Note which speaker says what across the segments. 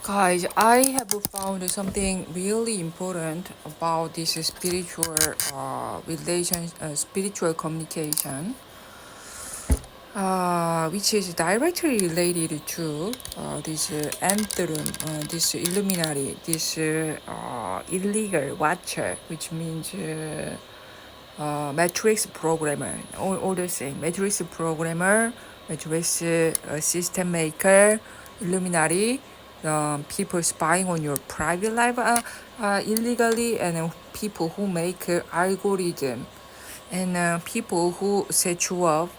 Speaker 1: Guys, I have found something really important about this spiritual spiritual communication, which is directly related to this Anthrum, this Illuminati, this illegal watcher, which means matrix programmer, all the same. Matrix programmer, matrix system maker, Illuminati, people spying on your private life illegally, and people who make algorithm, and people who set you up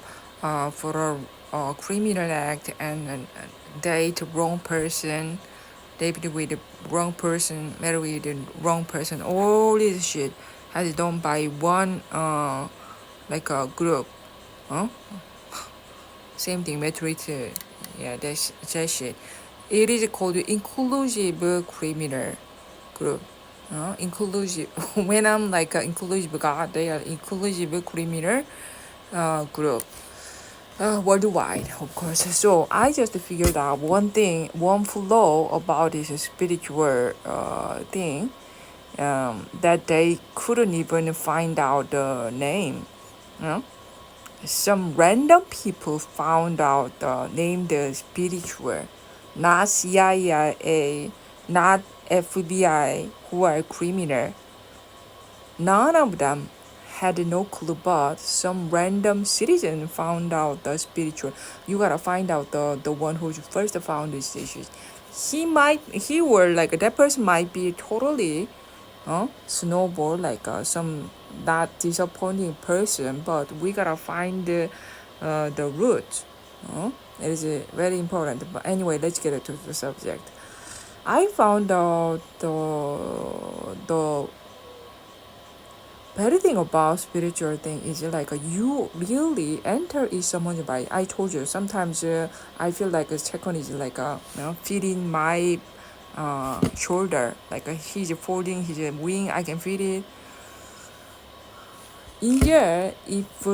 Speaker 1: for a criminal act and date wrong person, date with the wrong person, marry with the wrong person. All this shit has done by one like a group. Huh? Same thing, Matrix. Yeah, that shit. It is called inclusive criminal group. Inclusive. When I'm like inclusive God, they are inclusive criminal group. Worldwide, of course. So I just figured out one thing, one flaw about this spiritual thing, that they couldn't even find out the name. You know? Some random people found out the name the spiritual, not CIA, not FBI, who are criminal. None of them had no clue, but some random citizen found out the spiritual. You gotta find out the one who first found these issues. He were like that person might be totally snowball, like some not disappointing person, but we gotta find the root. It is very important. But anyway, let's get to the subject. I found out the better thing about spiritual thing is like you really enter in someone's body. I told you sometimes I feel like a second is like feeding my shoulder, like he's folding his wing. I can feel it. In here, if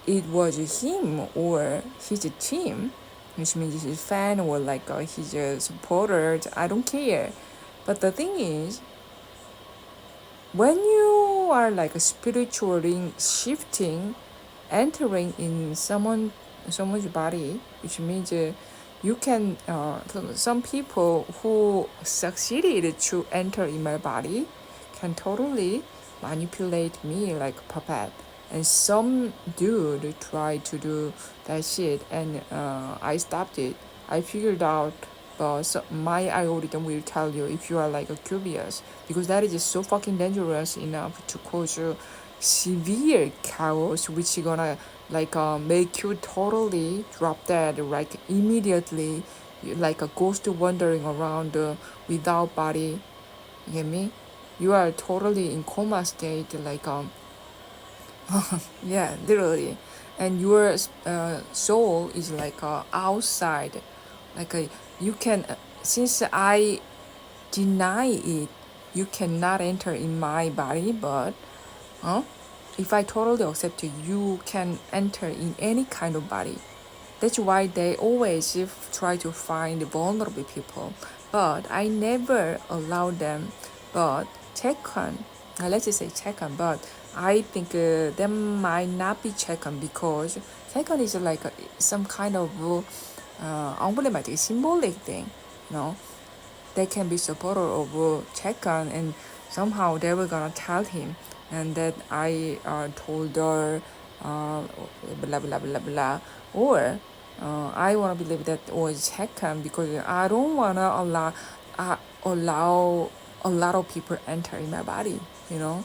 Speaker 1: it was him or his team, which means his fan or like his supporters, I don't care. But the thing is, when you are like spiritually shifting, entering in someone's body, which means you can some people who succeeded to enter in my body can totally manipulate me like a puppet, and some dude tried to do that shit, and I stopped it. I figured out, so my algorithm will tell you if you are like a curious, because that is just so fucking dangerous enough to cause you severe chaos, which is gonna like make you totally drop dead like immediately, like a ghost wandering around without body. You get me? You are totally in coma state, like yeah, literally, and your soul is like outside, like you can since I deny it, you cannot enter in my body, but if I totally accept you, you can enter in any kind of body. That's why they always try to find vulnerable people. But I never allow them. But Chekan, let's just say Chekan, but I think them might not be Chekan, because Chekan is like some kind of emblematic, symbolic thing, you know. They can be supporter of Chekan, and somehow they were gonna tell him, and that I told her blah blah blah blah, or I wanna believe that was Chekan, because I don't wanna allow a lot of people enter in my body, you know.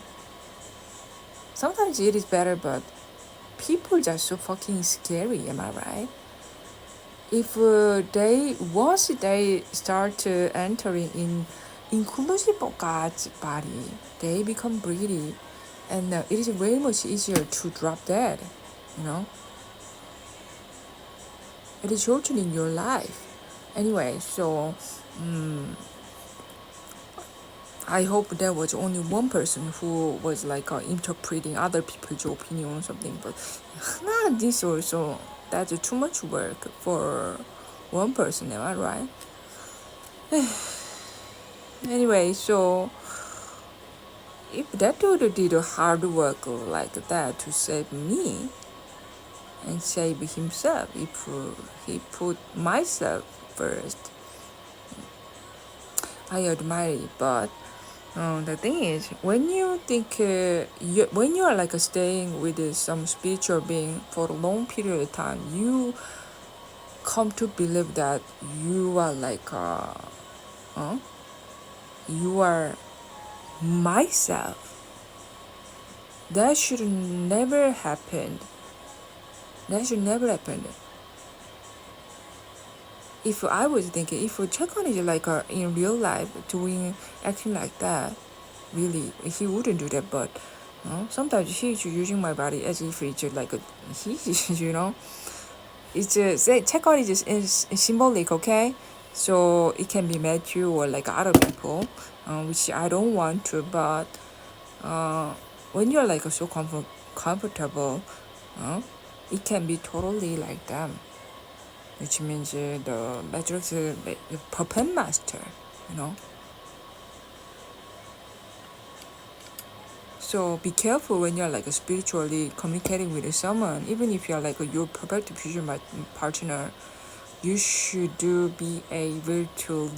Speaker 1: Sometimes it is better, but people just so fucking scary, am I right? If they once they start entering in inclusive of God's body, they become greedy, and it is way much easier to drop dead. You know, it is shortening your life. Anyway, so I hope there was only one person who was like interpreting other people's opinion or something, but not this also. That's too much work for one person. Am I right? Anyway, so if that dude did hard work like that to save me and save himself, if he put myself first, I admire it. But the thing is, when you think, when you are like staying with some spiritual being for a long period of time, you come to believe that you are like, you are myself. That should never happen. That should never happen. If I was thinking, if Chakon is like in real life acting like that, really, he wouldn't do that. But sometimes he's using my body as if it's like he's, it's say Chakon is symbolic, okay? So it can be Matthew or like other people, which I don't want to. But when you're like so comfortable, it can be totally like them, which means the Matrix puppet master, you know. So be careful when you're like spiritually communicating with someone, even if you're like your perfect future partner. You should be able to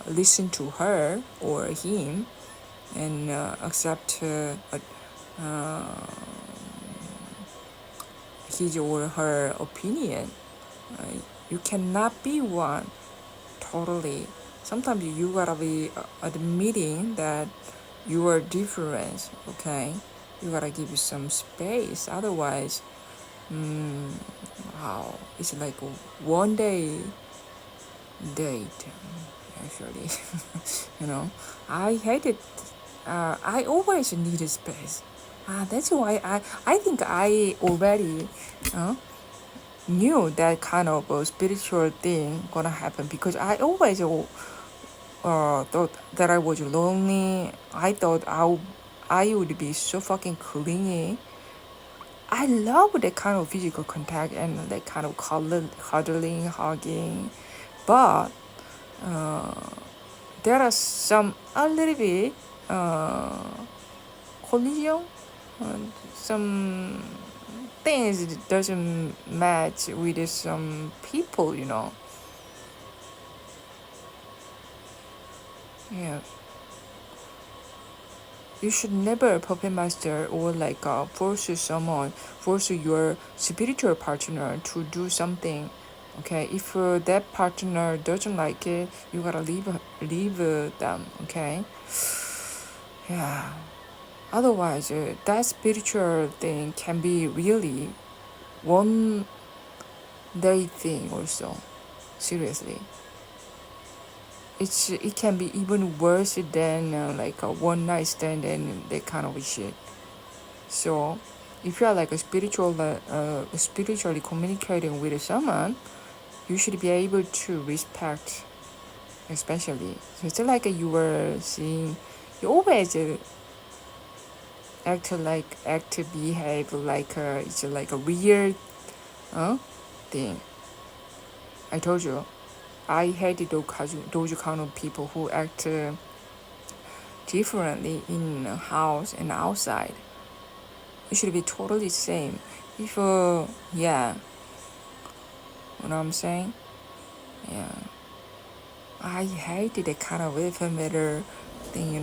Speaker 1: listen to her or him and accept his or her opinion. You cannot be one totally. Sometimes you gotta be admitting that you are different, okay? You gotta give you some space. Otherwise, wow, it's like a one day date, actually. I hate it. I always need a space. That's why I think I already knew that kind of a spiritual thing gonna happen, because I always thought that I was lonely. I thought I would be so fucking clingy. I love that kind of physical contact and that kind of cuddling, hugging, but there are some a little bit collision, some things that doesn't match with some people, Yeah. You should never puppet master or like force your spiritual partner to do something. Okay, if that partner doesn't like it, you gotta leave them. Okay, yeah. Otherwise, that spiritual thing can be really one day thing also. Seriously, it can be even worse than like a one night stand and that kind of shit. So, if you are like a spiritually communicating with someone, you should be able to respect, especially. So it's like you were seeing, you always behave like it's like a weird thing. I told you, I hate those kind of people who act differently in a house and outside. It should be totally same. If yeah, you know what I'm saying? Yeah, I hate that kind of ephemeral thing.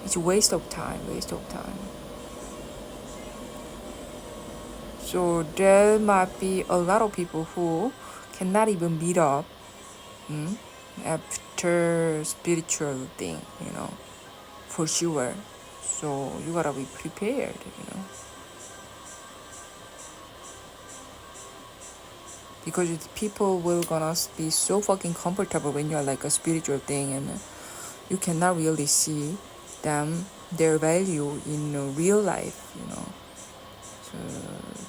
Speaker 1: It's a waste of time. So there might be a lot of people who cannot even meet up after spiritual thing, for sure. So you gotta be prepared. Because people will gonna be so fucking comfortable when you're like a spiritual thing, and you cannot really see their value in real life. So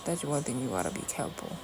Speaker 1: that's one thing you gotta be careful.